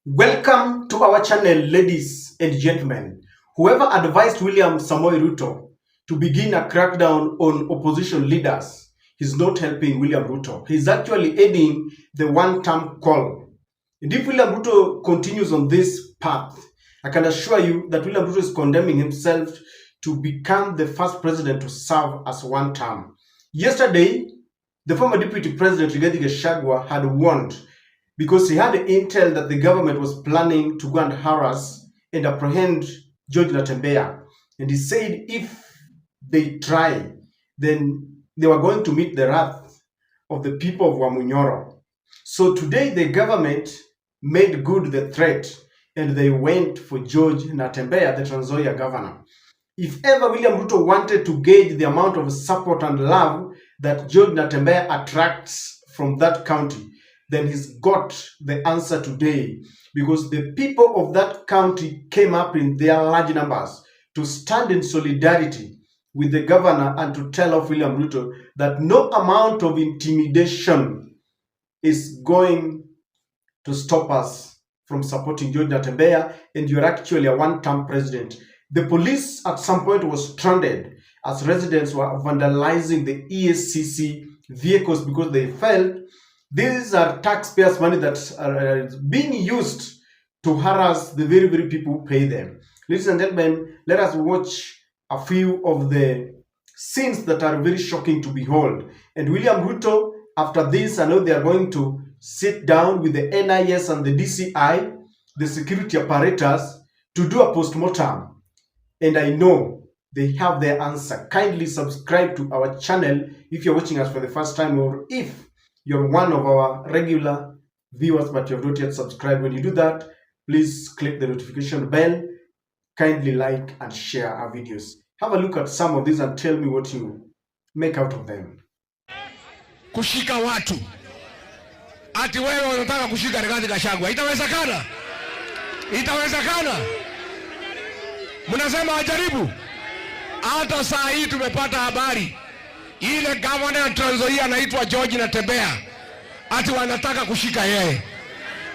Welcome to our channel, ladies and gentlemen. Whoever advised William Samoei Ruto to begin a crackdown on opposition leaders is not helping William Ruto. He's actually aiding the one-term call. And if William Ruto continues on this path, I can assure you that William Ruto is condemning himself to become the first president to serve as one term. Yesterday, the former deputy president, Rigathi Gachagua, had warned because he had the intel that the government was planning to go and harass and apprehend George Natembea. And he said if they try, then they were going to meet the wrath of the people of Wamunyoro. So today the government made good the threat and they went for George Natembea, the Trans Nzoia governor. If ever William Ruto wanted to gauge the amount of support and love that George Natembea attracts from that county, then he's got the answer today, because the people of that county came up in their large numbers to stand in solidarity with the governor and to tell off William Ruto that no amount of intimidation is going to stop us from supporting George Natembea, and you're actually a one-term president. The police at some point was stranded as residents were vandalizing the EACC vehicles because they felt these are taxpayers' money that are being used to harass the very people who pay them. Ladies and gentlemen, let us watch a few of the scenes that are very shocking to behold. And William Ruto, after this, I know they are going to sit down with the NIS and the DCI, the security apparatus, to do a post-mortem. And I know they have their answer. Kindly subscribe to our channel if you're watching us for the first time, or if you're one of our regular viewers but you have not yet subscribed. When you do that, please click the notification bell, kindly like and share our videos. Have a look at some of these and tell me what you make out of them. Kushika watu. Ati wewe unataka kushika Rigathi Gachagua. Itawezekana? Itawezekana? Mnasema ajaribu? Hata saa hii tumepata habari. Ile governor wa Trans Nzoia anaitwa George Natembea ati wanataka kushika yeye.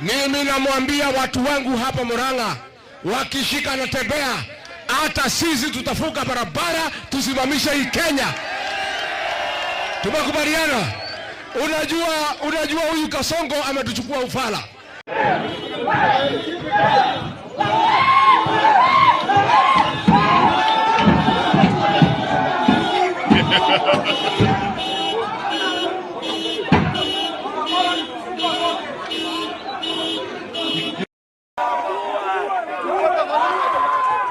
Mimi namwambia watu wangu hapa Murang'a, wakishika Natembea hata sisi tutafuka barabara tusimamisha hii Kenya. Tumekubaliana? Unajua huyu Kasongo ametuchukua ufala.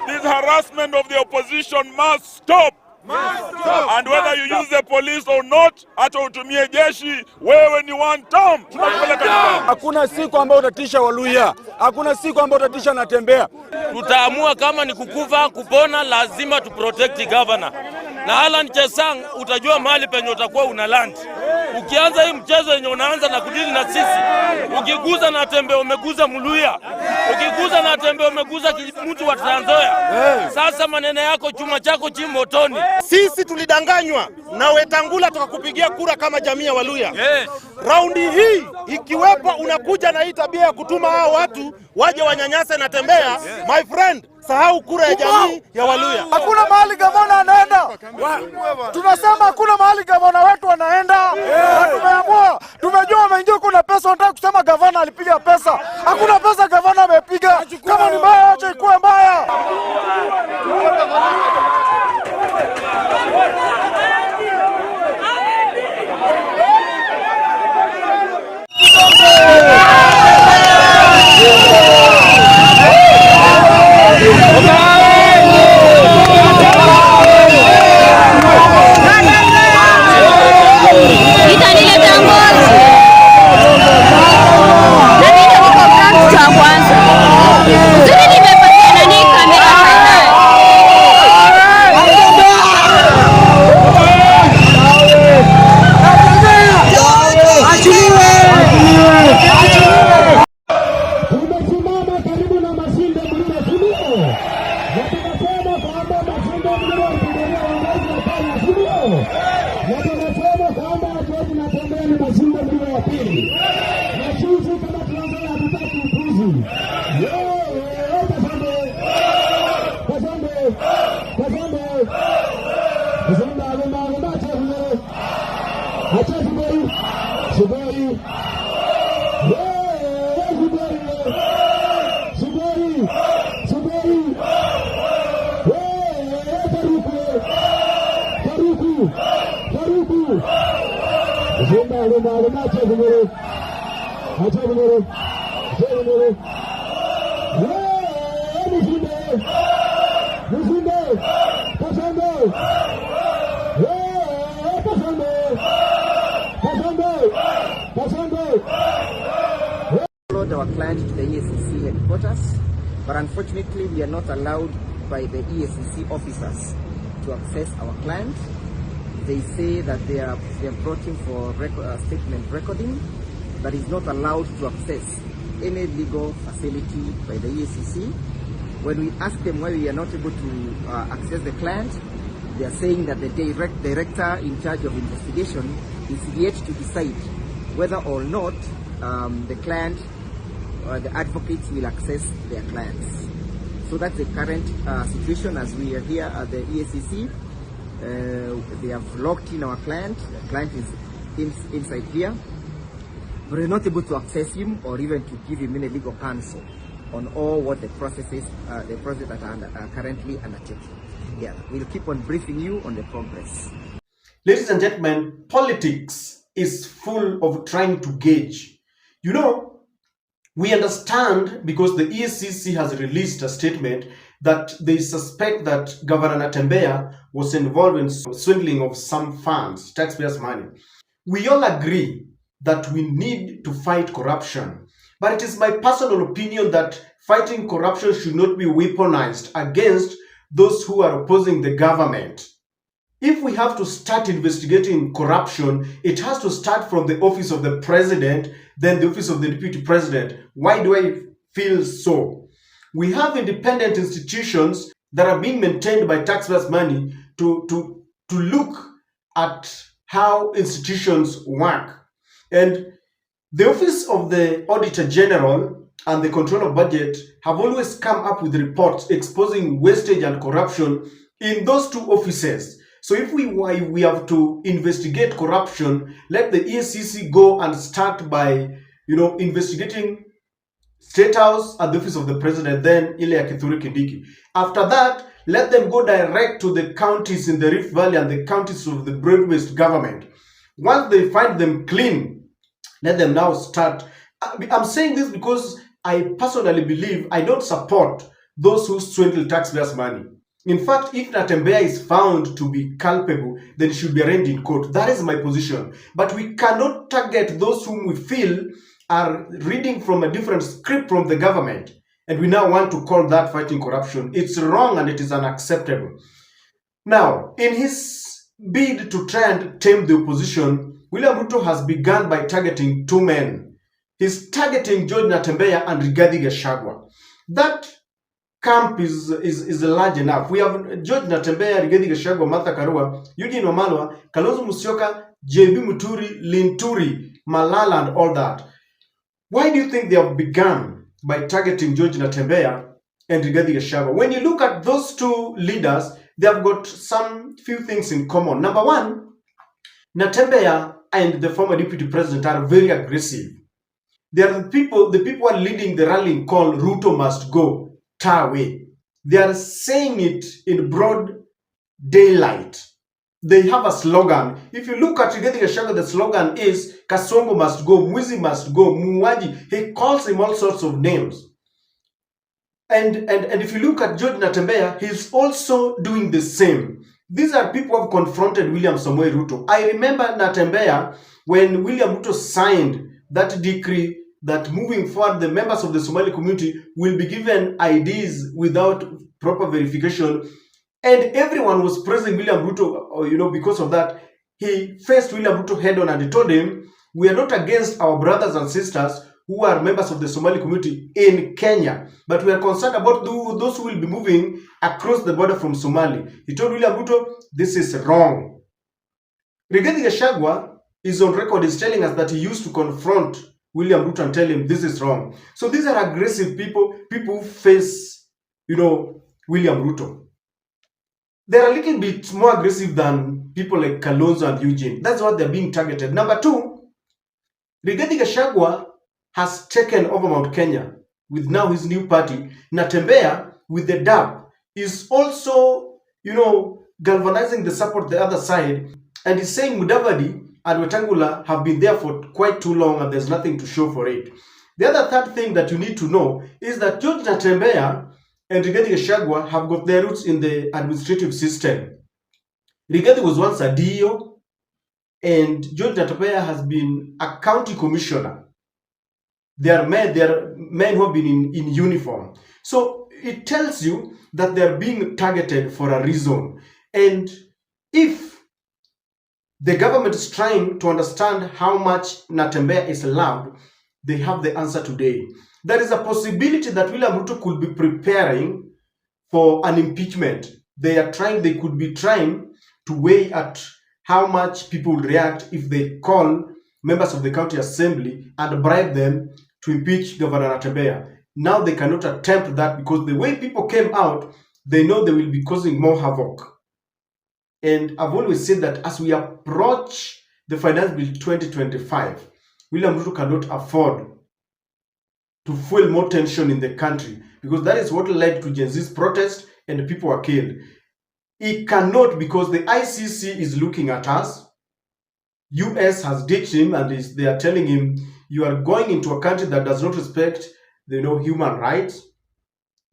This harassment of the opposition must stop. And whether you use the police or not, hata utumie jeshi, wewe ni one term. Hakuna siku ambayo utatisha Waluya. Hakuna siku ambayo utatisha Natembea. Tutaamua kama ni kukufa kupona, lazima tu protect governor. Na Alan Chesang utajua mahali penye utakuwa una land. Ukianza hii mchezo yenye unaanza na kudili na sisi, ukiguza Natembea umeguza Muluya, ukiguza Natembea umeguza mtu wa Trans Nzoia. Sasa maneno yako chuma chako chimotoni. Sisi tulidanganywa na Wetangula tukakupigia kura kama jamii ya Waluya. Raundi hii ikiwepo unakuja na hii tabia ya kutuma hao watu waje wanyanyase Natembea, my friend, sahau kura ya jamii ya Waluya. Hakuna mahali gavana anaenda. Tunasema hakuna mahali gavana wetu wanaenda. Tumeamua, tumejua wameingia kuna pesa, wanataka kusema gavana alipiga pesa. Hakuna pesa gavana amepiga. Kama ni mbaya acha ikuwe mbaya. Followed our client to the EACC headquarters, but unfortunately we are not allowed by the EACC officers to access our client. They say that they are brought in for statement recording, but is not allowed to access any legal facility by the EACC. When we ask them why we are not able to access the client, they are saying that the director in charge of investigation is yet to decide whether or not the client or the advocates will access their clients. So that's the current situation as we are here at the EACC. They have locked in our client. The client is inside here. But we're not able to access him or even to give him any legal counsel on all what the processes that are currently undertaking. Yeah, we'll keep on briefing you on the progress. Ladies and gentlemen, politics is full of trying to gauge. You know, we understand because the EACC has released a statement that they suspect that Governor Natembea was involved in swindling of some funds, taxpayers' money. We all agree that we need to fight corruption. But it is my personal opinion that fighting corruption should not be weaponized against those who are opposing the government. If we have to start investigating corruption, it has to start from the office of the president, then the office of the deputy president. Why do I feel so? We have independent institutions that are being maintained by taxpayers' money to look at how institutions work. And the office of the Auditor General and the Control of Budget have always come up with reports exposing wastage and corruption in those two offices. So if we have to investigate corruption, let the EACC go and start by, investigating State House and the office of the president, then ile ya Kithure Kindiki. After that, let them go direct to the counties in the Rift Valley and the counties of the broad-based government. Once they find them clean, let them now start. I'm saying this because I personally believe I don't support those who swindle taxpayers' money. In fact, if Natembea is found to be culpable, then he should be arraigned in court. That is my position. But we cannot target those whom we feel are reading from a different script from the government. And we now want to call that fighting corruption. It's wrong and it is unacceptable. Now, in his bid to try and tame the opposition, William Ruto has begun by targeting two men. He's targeting George Natembea and Rigathi Gachagua. That camp is large enough. We have George Natembea, Rigathi Gachagua, Martha Karua, Eugene Wamalwa, Kalonzo Musyoka, JB Muturi, Linturi, Malala, and all that. Why do you think they have begun by targeting George Natembea and Rigathi Gachagua? When you look at those two leaders, they have got some few things in common. Number one, Natembea and the former deputy president are very aggressive. They are the people who are leading the rally called Ruto must go, Tawe. They are saying it in broad daylight. They have a slogan. If you look at Rigathi Gachagua, the slogan is Kasongo must go, Mwizi must go, Muwaji. He calls him all sorts of names. And if you look at George Natembea, he's also doing the same. These are people who have confronted William Samoei Ruto. I remember Natembea when William Ruto signed that decree that moving forward, the members of the Somali community will be given IDs without proper verification. And everyone was praising William Ruto, because of that. He faced William Ruto head on and he told him, we are not against our brothers and sisters who are members of the Somali community in Kenya, but we are concerned about those who will be moving across the border from Somalia. He told William Ruto, this is wrong. Rigathi Gachagua is on record, is telling us that he used to confront William Ruto and tell him this is wrong. So these are aggressive people who face, William Ruto. They're a little bit more aggressive than people like Kalonzo and Eugene. That's what they're being targeted. Number two, Rigathi Gachagua has taken over Mount Kenya with now his new party. Natembea with the DAP is also, galvanizing the support the other side, and is saying Mudavadi and Wetangula have been there for quite too long and there's nothing to show for it. The other third thing that you need to know is that George Natembea and Rigathi Gachagua have got their roots in the administrative system. Rigathi was once a DO, and George Natembea has been a county commissioner. They are men who have been in uniform. So it tells you that they are being targeted for a reason. And if the government is trying to understand how much Natembea is loved, they have the answer today. There is a possibility that William Ruto could be preparing for an impeachment. They could be trying to weigh at how much people will react if they call members of the county assembly and bribe them to impeach Governor Natembea. Now they cannot attempt that because the way people came out, they know they will be causing more havoc. And I've always said that as we approach the Finance Bill 2025, William Ruto cannot afford to fuel more tension in the country, because that is what led to Gen Z's protest and people were killed. He cannot, because the ICC is looking at us. US has ditched him and they are telling him, you are going into a country that does not respect human rights.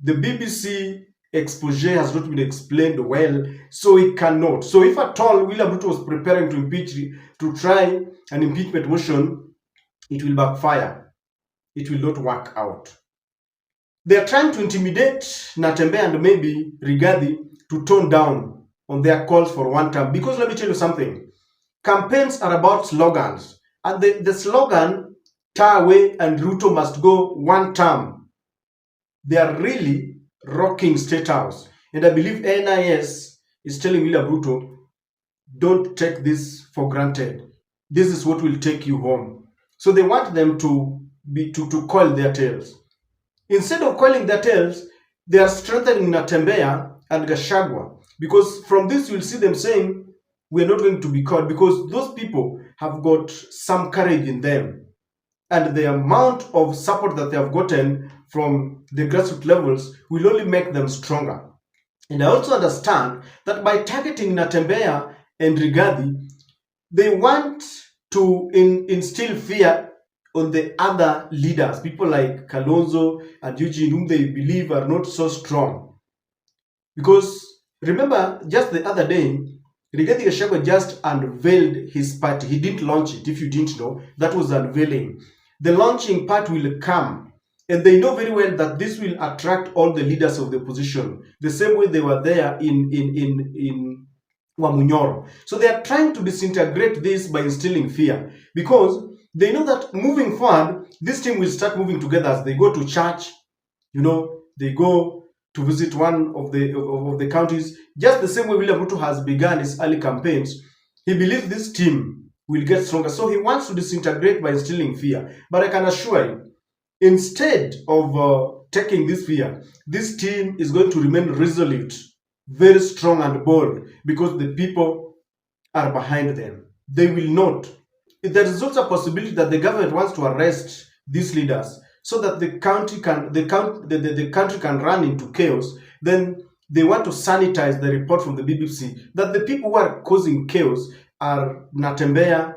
The BBC expose has not been explained well, so it cannot. So if at all William Ruto was preparing to try an impeachment motion, it will backfire. It will not work out. They are trying to intimidate Natembea and maybe Rigathi to tone down on their calls for one term. Because let me tell you something. Campaigns are about slogans. And the slogan, Tawe and Ruto must go one term. They are really rocking State House. And I believe NIS is telling William Ruto, don't take this for granted. This is what will take you home. So they want them to coil their tails. Instead of coiling their tails, they are strengthening Natembea and Gachagua. Because from this, you'll see them saying, we're not going to be caught, because those people have got some courage in them. And the amount of support that they have gotten from the grassroots levels will only make them stronger. And I also understand that by targeting Natembea and Rigathi, they want to instill fear on the other leaders, people like Kalonzo and Eugene, whom they believe are not so strong. Because remember, just the other day, Rigathi Gachagua just unveiled his party. He didn't launch it. If you didn't know, that was unveiling. The launching part will come. And they know very well that this will attract all the leaders of the opposition, the same way they were there in Wamunyoro. So they are trying to disintegrate this by instilling fear, because they know that moving forward, this team will start moving together as they go to church, they go to visit one of the counties. Just the same way William Ruto has begun his early campaigns, he believes this team will get stronger. So he wants to disintegrate by instilling fear. But I can assure you, instead of taking this fear, this team is going to remain resolute, very strong and bold, because the people are behind them. They will not. There is also a possibility that the government wants to arrest these leaders so that the country can run into chaos. Then they want to sanitize the report from the BBC that the people who are causing chaos are Natembea,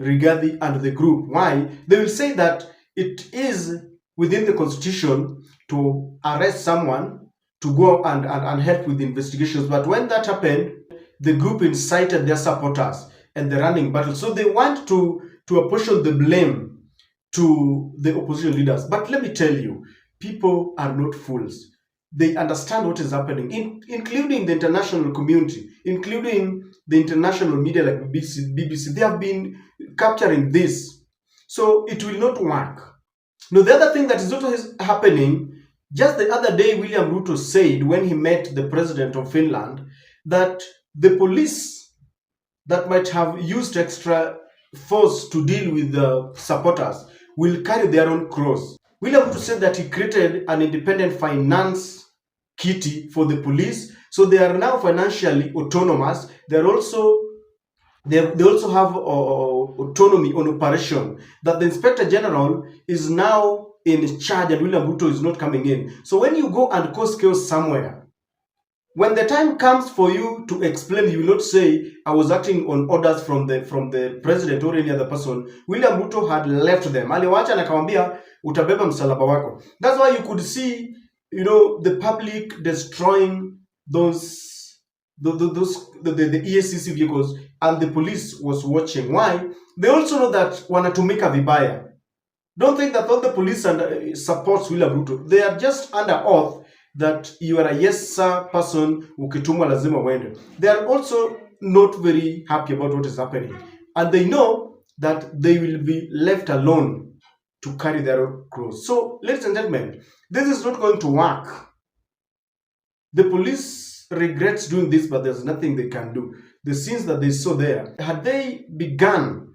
Rigathi, and the group. Why? They will say that it is within the constitution to arrest someone to go and help with the investigations. But when that happened, the group incited their supporters and the running battle. So they want to apportion the blame to the opposition leaders. But let me tell you, people are not fools. They understand what is happening, including the international community, including the international media like BBC. They have been capturing this. So it will not work. Now, the other thing that is also happening, just the other day, William Ruto said when he met the president of Finland that the police that might have used extra force to deal with the supporters will carry their own cross. William Ruto said that he created an independent finance kitty for the police, so they are now financially autonomous. They also have autonomy on operation, that the Inspector General is now in charge and William Ruto is not coming in. So when you go and cause chaos somewhere, When the time comes for you to explain, you will not say, I was acting on orders from the president or any other person. William Ruto had left them. Aliwacha na akamwambia utabeba msalaba wako. That's why you could see, the public destroying the EACC vehicles, and the police was watching. Why? They also know that wanatumika vibaya. Don't think that all the police supports William Ruto. They are just under oath that you are a yes sir person, ukitumwa lazima wende. They are also not very happy about what is happening. And they know that they will be left alone to carry their cross. So, ladies and gentlemen, this is not going to work. The police regrets doing this, but there's nothing they can do. The scenes that they saw there, had they begun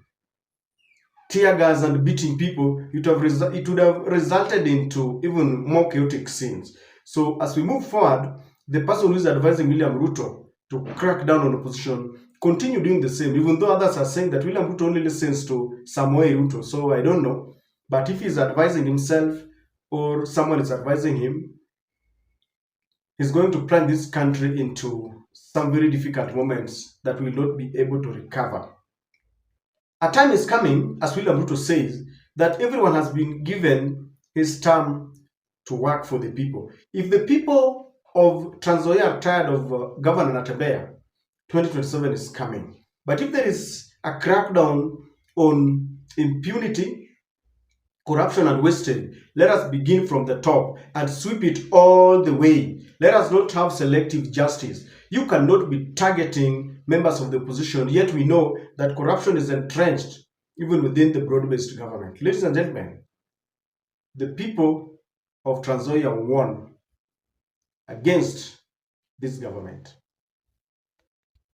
tear gas and beating people, it would have resulted into even more chaotic scenes. So as we move forward, the person who is advising William Ruto to crack down on opposition continue doing the same, even though others are saying that William Ruto only listens to Samoei Ruto. So I don't know. But if he's advising himself or someone is advising him, he's going to plunge this country into some very difficult moments that will not be able to recover. A time is coming, as William Ruto says, that everyone has been given his term to work for the people. If the people of Trans Nzoia are tired of Governor Natembea, 2027 is coming. But if there is a crackdown on impunity, corruption and wastage, let us begin from the top and sweep it all the way. Let us not have selective justice. You cannot be targeting members of the opposition, yet we know that corruption is entrenched even within the broad-based government. Ladies and gentlemen, the people of Trans Nzoia won against this government.